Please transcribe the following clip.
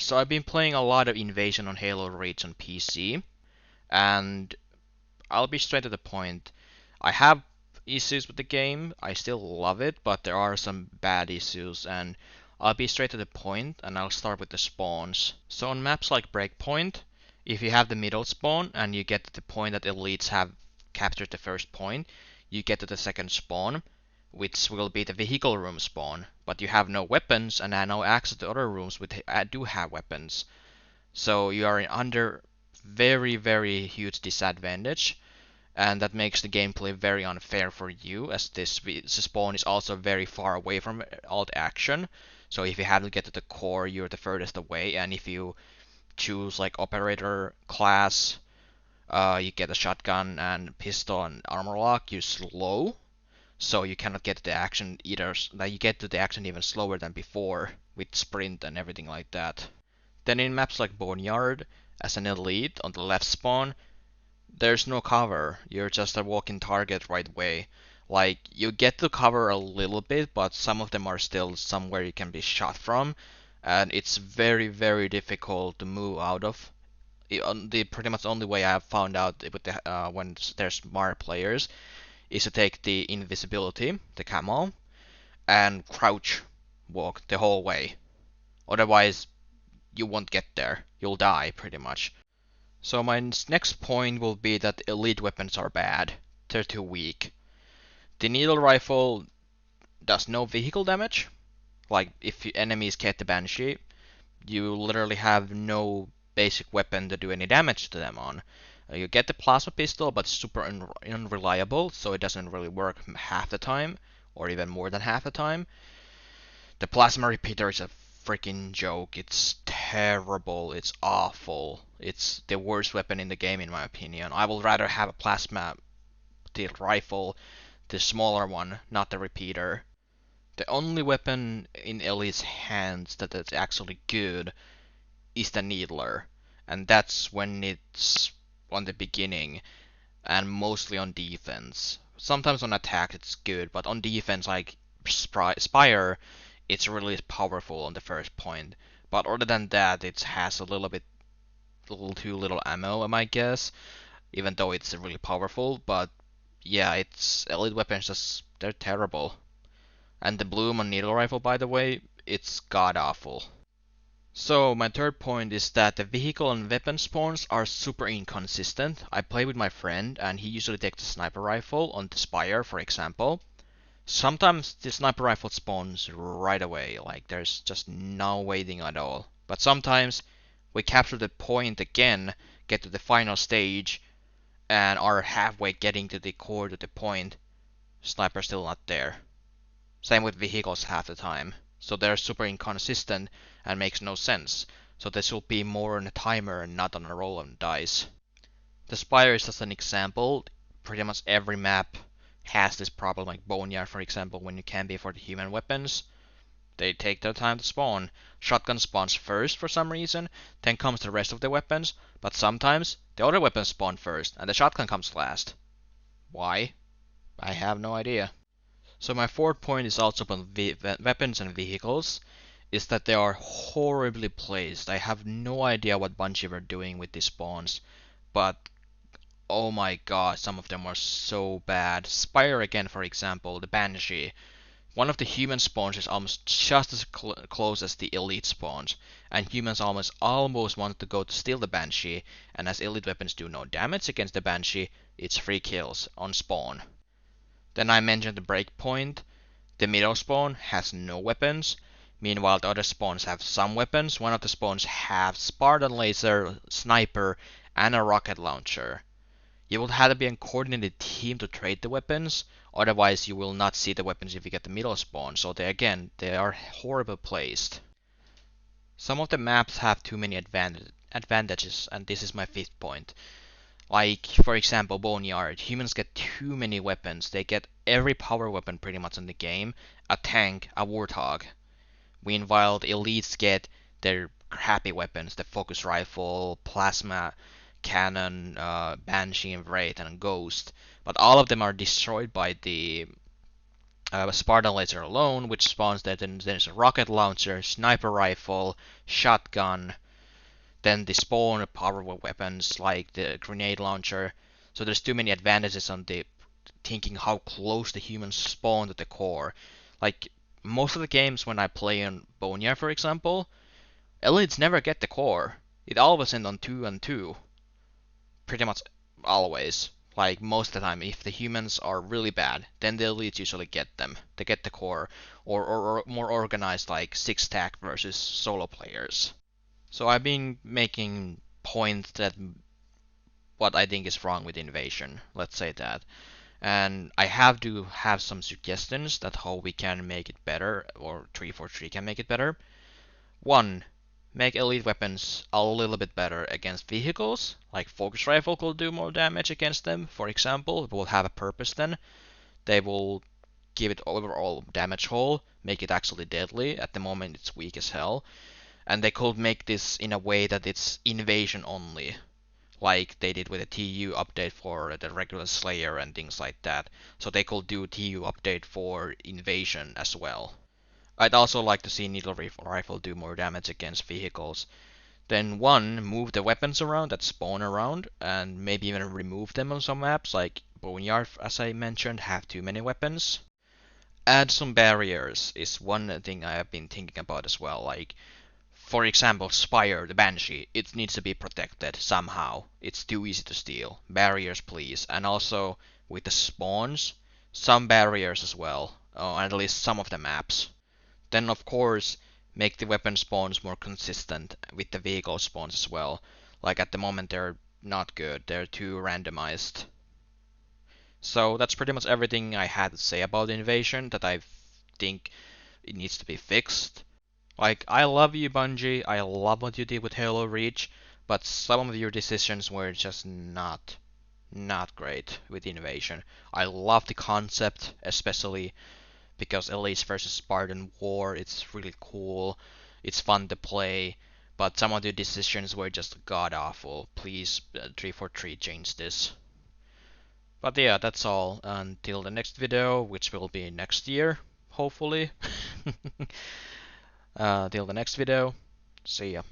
So I've been playing a lot of Invasion on Halo Reach on PC, and I'll be straight to the point. I have issues with the game. I still love it, but there are some bad issues, and I'll be straight to the point, and I'll start with the spawns. So on maps like Breakpoint, if you have the middle spawn and you get to the point that elites have captured the first point, you get to the second spawn, which will be the vehicle room spawn, but you have no weapons and no access to other rooms which do have weapons. So you are under very huge disadvantage, and that makes the gameplay very unfair for you, as this spawn is also very far away from all the action. So if you have to get to the core, you're the furthest away, and if you choose like operator class, you get a shotgun and pistol and armor lock, you're slow, so you cannot get to the action either. Like you get to the action even slower than before with sprint and everything like that. Then in maps like Boneyard, as an elite on the left spawn, there's no cover. You're just a walking target right away. Like you get to cover a little bit, but some of them are still somewhere you can be shot from, and it's very difficult to move out of. The pretty much only way I have found out with when there's smart players is to take the invisibility, the camo, and crouch walk the whole way. Otherwise, you won't get there. You'll die pretty much. So my next point will be that elite weapons are bad. They're too weak. The needle rifle does no vehicle damage. Like if enemies get the Banshee, you literally have no basic weapon to do any damage to them on. You get the plasma pistol, but super unreliable, so it doesn't really work half the time, or even more than half the time. The plasma repeater is a freaking joke. It's terrible. It's awful. It's the worst weapon in the game, in my opinion. I would rather have a plasma the rifle, the smaller one, not the repeater. The only weapon in Ellie's hands that is actually good is the needler, and that's when it's on the beginning and mostly on defense. Sometimes on attack it's good, but on defense, like Spire, it's really powerful on the first point. But other than that, it has a little too little ammo, I might guess. Even though it's really powerful, but yeah, it's elite weapons just they're terrible. And the bloom on needle rifle, by the way, it's god awful. So my third point is that the vehicle and weapon spawns are super inconsistent. I play with my friend and he usually takes the sniper rifle on the Spire, for example. Sometimes the sniper rifle spawns right away, like there's just no waiting at all. But sometimes we capture the point again, get to the final stage, and are halfway getting to the core to the point. Sniper's still not there. Same with vehicles half the time. So they're super inconsistent and makes no sense. So this will be more on a timer and not on a roll of dice. The Spire is just an example. Pretty much every map has this problem, like Boneyard for example, when you can be for the human weapons. They take their time to spawn. Shotgun spawns first for some reason, then comes the rest of the weapons, but sometimes the other weapons spawn first and the shotgun comes last. Why? I have no idea. So my fourth point is also on weapons and vehicles, is that they are horribly placed. I have no idea what Bungie were doing with these spawns, but oh my god, some of them are so bad. Spire again, for example, the Banshee. One of the human spawns is almost just as close as the elite spawns, and humans almost want to go to steal the Banshee, and as elite weapons do no damage against the Banshee, it's free kills on spawn. Then I mentioned the breakpoint. The middle spawn has no weapons. Meanwhile, the other spawns have some weapons. One of the spawns have Spartan laser, sniper, and a rocket launcher. You will have to be a coordinated team to trade the weapons. Otherwise, you will not see the weapons if you get the middle spawn. So they are horribly placed. Some of the maps have too many advantages, and this is my fifth point. Like, for example, Boneyard. Humans get too many weapons. They get every power weapon pretty much in the game. A tank, a warthog. Meanwhile, the elites get their crappy weapons. The focus rifle, plasma cannon, Banshee and Wraith and Ghost. But all of them are destroyed by the Spartan laser alone, which spawns that. Then there's a rocket launcher, sniper rifle, shotgun. Then they spawn powerful weapons like the grenade launcher. So there's too many advantages on the thinking how close the humans spawn to the core. Like most of the games when I play on Boneyard, for example, elites never get the core. It always ends on 2 and 2. Pretty much always. Like most of the time, if the humans are really bad, then the elites usually get them. They get the core, or more organized like 6-stack versus solo players. So I've been making points that what I think is wrong with Invasion. Let's say that. And I have to have some suggestions that how we can make it better, or 343 can make it better. One, make elite weapons a little bit better against vehicles, like focus rifle could do more damage against them, for example. It will have a purpose then. They will give it overall damage hole, make it actually deadly. At the moment it's weak as hell. And they could make this in a way that it's invasion only, like they did with the TU update for the regular Slayer and things like that. So they could do TU update for invasion as well. I'd also like to see needle rifle do more damage against vehicles. Then one, move the weapons around that spawn around, and maybe even remove them on some maps, like Boneyard, as I mentioned, have too many weapons. Add some barriers is one thing I have been thinking about as well, like for example, Spire, the Banshee, it needs to be protected somehow. It's too easy to steal. Barriers, please. And also, with the spawns, some barriers as well. At least some of the maps. Then, of course, make the weapon spawns more consistent with the vehicle spawns as well. Like at the moment, they're not good. They're too randomized. So that's pretty much everything I had to say about Invasion that I think it needs to be fixed. Like, I love you, Bungie. I love what you did with Halo Reach, but some of your decisions were just not great with Invasion. I love the concept, especially because Elites versus Spartan War. It's really cool. It's fun to play, but some of the decisions were just god awful. Please, 343, change this. But yeah, that's all. Until the next video, which will be next year, hopefully. Till the next video, see ya.